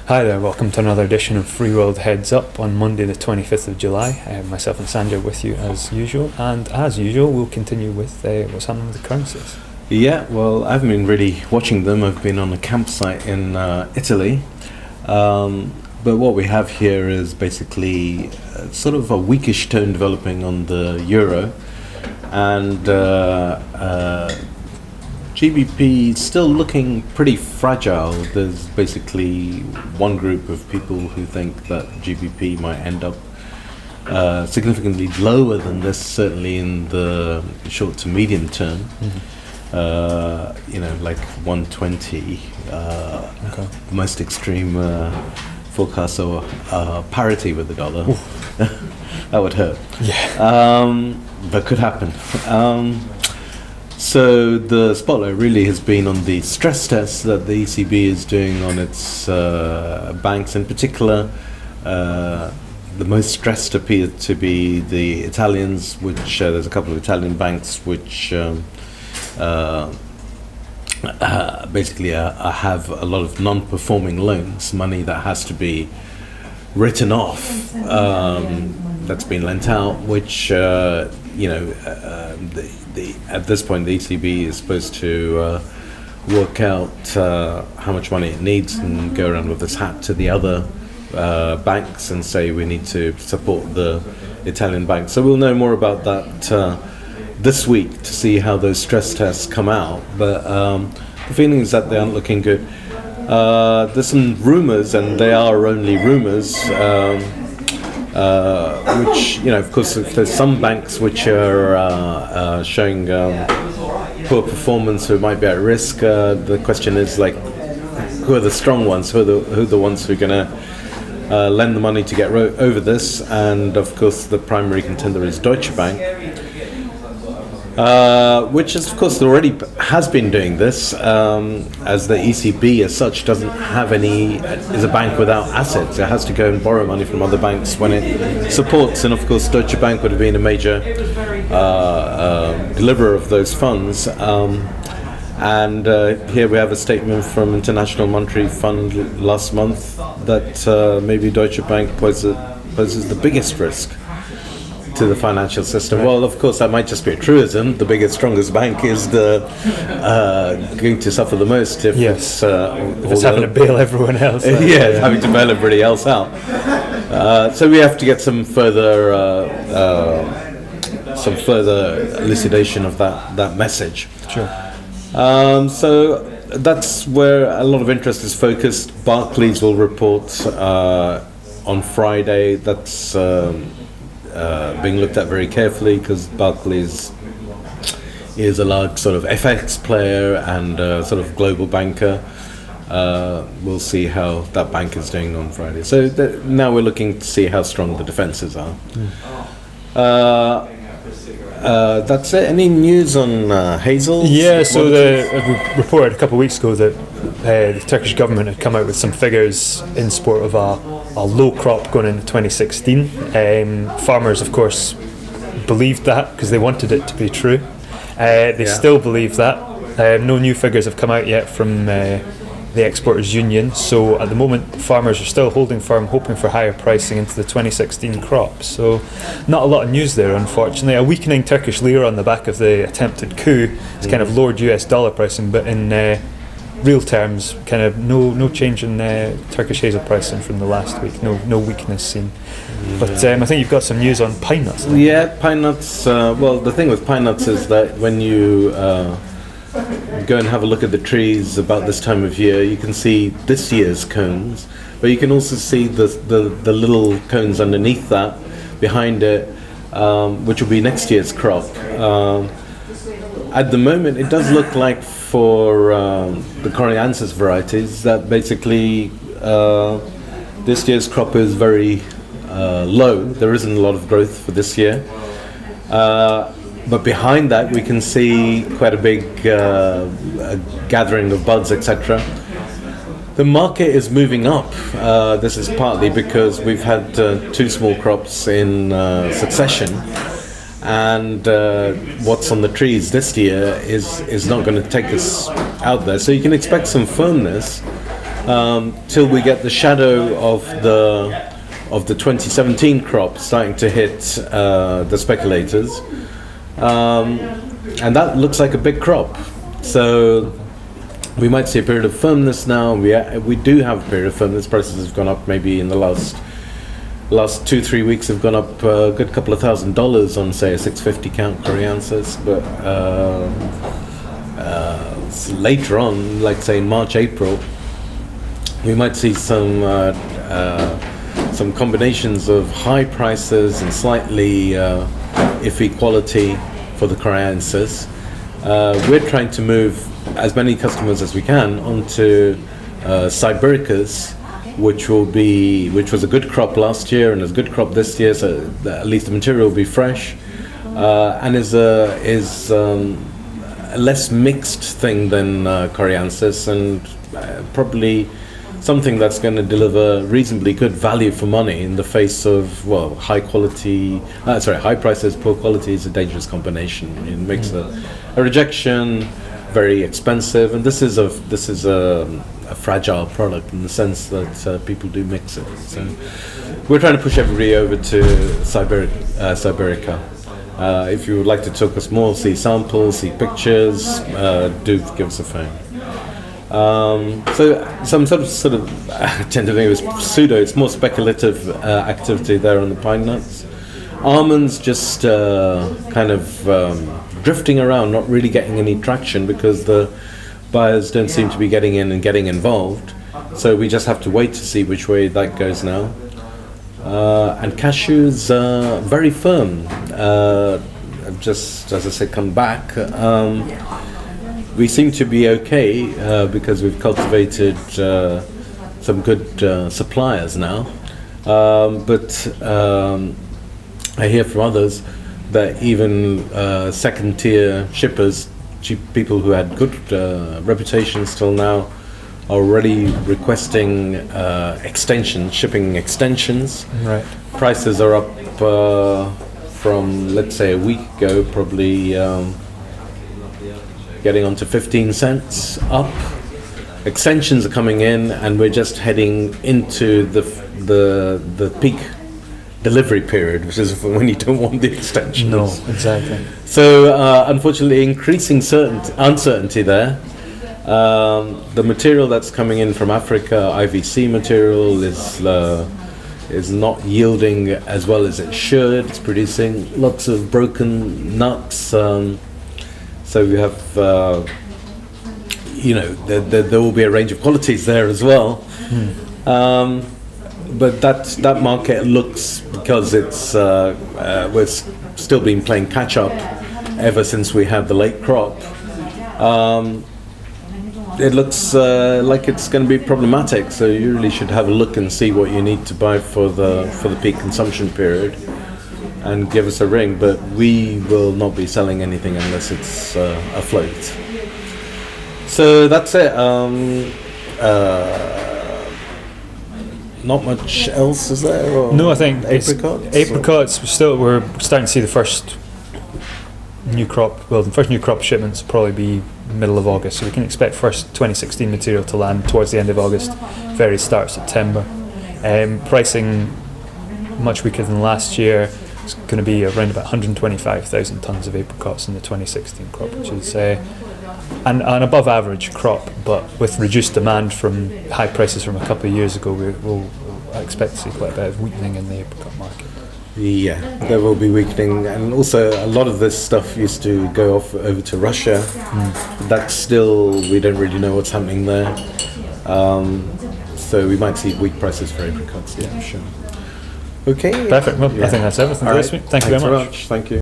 Hi there, welcome to another edition of Freeworld Heads Up on Monday the 25th of July. Myself and Sanjoy with you as usual, and as usual we'll continue with what's happening with the currencies. Yeah, well, I haven't been really watching them. I've been on a campsite in Italy. But what we have here is basically sort of a weakish tone developing on the euro, and GBP still looking pretty fragile. There's basically one group of people who think that GBP might end up significantly lower than this, certainly in the short to medium term. Mm-hmm. Like 120. Okay. Most extreme forecasts are parity with the dollar. That would hurt. Yeah. But could happen. So the spotlight really has been on the stress tests that the ECB is doing on its banks. In particular, the most stressed appear to be the Italians, which there's a couple of Italian banks which basically have a lot of non-performing loans, money that has to be written off, that's been lent out, which at this point the ECB is supposed to work out how much money it needs and go around with this hat to the other banks and say we need to support the Italian banks. So we'll know more about that this week to see how those stress tests come out, but the feeling is that they aren't looking good. There's some rumours, and they are only rumours, which, of course, if there's some banks which are showing poor performance who might be at risk, the question is, who are the strong ones, who are the ones who are going to lend the money to get over this, and of course the primary contender is Deutsche Bank, which is, of course, already has been doing this, as the ECB as such doesn't have is a bank without assets. It has to go and borrow money from other banks when it supports, and of course Deutsche Bank would have been a major deliverer of those funds. And here we have a statement from International Monetary Fund last month that maybe Deutsche Bank poses the biggest risk to the financial system. Well, of course, that might just be a truism. The biggest, strongest bank is going to suffer the most if it's having to bail everyone else out. Having to bail everybody else out. So we have to get some further elucidation of that message. Sure. So that's where a lot of interest is focused. Barclays will report on Friday. That's being looked at very carefully because Barclays is a large sort of FX player and sort of global banker. We'll see how that bank is doing on Friday. So now we're looking to see how strong the defences are. That's it. Any news on hazels? Yeah, so we reported a couple of weeks ago that the Turkish government had come out with some figures in support of a low crop going into 2016. Farmers, of course, believed that because they wanted it to be true. They still believe that. No new figures have come out yet from the Exporters Union, so at the moment farmers are still holding firm, hoping for higher pricing into the 2016 crop. So not a lot of news there, unfortunately. A weakening Turkish lira on the back of the attempted coup has kind of lowered US dollar pricing, but in real terms, kind of no change in Turkish hazel pricing from the last week. No weakness seen. But I think you've got some news on pine nuts. Yeah, pine nuts. Well, the thing with pine nuts is that when you go and have a look at the trees about this time of year, you can see this year's cones, but you can also see the little cones underneath that, behind it, which will be next year's crop. At the moment, it does look like for the Coriansis varieties that basically this year's crop is very low. There isn't a lot of growth for this year. But behind that, we can see quite a big gathering of buds, etc. The market is moving up. This is partly because we've had two small crops in succession, and what's on the trees this year is not going to take us out there. So you can expect some firmness till we get the shadow of the 2017 crop starting to hit the speculators, and that looks like a big crop. So we might see a period of firmness now. We do have a period of firmness. Prices have gone up maybe in the last 2-3 weeks have gone up a good couple of $1,000 on, say, a 650 count Corianthus, but later on, like say in March, April, we might see some combinations of high prices and slightly iffy quality for the Corianthus. We're trying to move as many customers as we can onto Sibericas, which was a good crop last year and is a good crop this year, so at least the material will be fresh, and is a less mixed thing than Corianthus, and probably something that's going to deliver reasonably good value for money in the face of high prices, poor quality is a dangerous combination. It makes a rejection very expensive, and this is a fragile product in the sense that people do mix it. So we're trying to push everybody over to Siberica. If you would like to talk us more, see samples, see pictures, do give us a phone. So some sort of I tend to think it was pseudo. It's more speculative activity there on the pine nuts. Almonds just kind of drifting around, not really getting any traction because the buyers don't seem to be getting in and getting involved. So we just have to wait to see which way that goes now. And cashews very firm. Just as I said, come back. We seem to be okay because we've cultivated some good suppliers now. But I hear from others that even second-tier shippers, people who had good reputations till now, are already requesting shipping extensions. Right. Prices are up from, let's say, a week ago, probably getting on to 15 cents up. Extensions are coming in, and we're just heading into the peak delivery period, which is when you don't want the extensions. No, exactly. So unfortunately, increasing uncertainty there. The material that's coming in from Africa, IVC material, is not yielding as well as it should. It's producing lots of broken nuts. So we have, there will be a range of qualities there as well. But that market looks, because it's we've still been playing catch up ever since we had the late crop. It looks like it's going to be problematic. So you really should have a look and see what you need to buy for the peak consumption period, and give us a ring. But we will not be selling anything unless it's afloat. So that's it. Not much else, is there? Or No, I think apricots. Apricots. We're starting to see the first new crop. Well, the first new crop shipments will probably be middle of August, so we can expect first 2016 material to land towards the end of August, very start of September. Pricing much weaker than last year. It's going to be around about 125,000 tonnes of apricots in the 2016 crop, which is an above average crop, but with reduced demand from high prices from a couple of years ago, we'll expect to see quite a bit of weakening in the apricot market. Yeah, there will be weakening, and also a lot of this stuff used to go off over to Russia. That's still, we don't really know what's happening there. So we might see weak prices for apricots. Yeah, sure. Okay. Perfect. Well, I think that's everything for this week. Thank you very much. Thank you.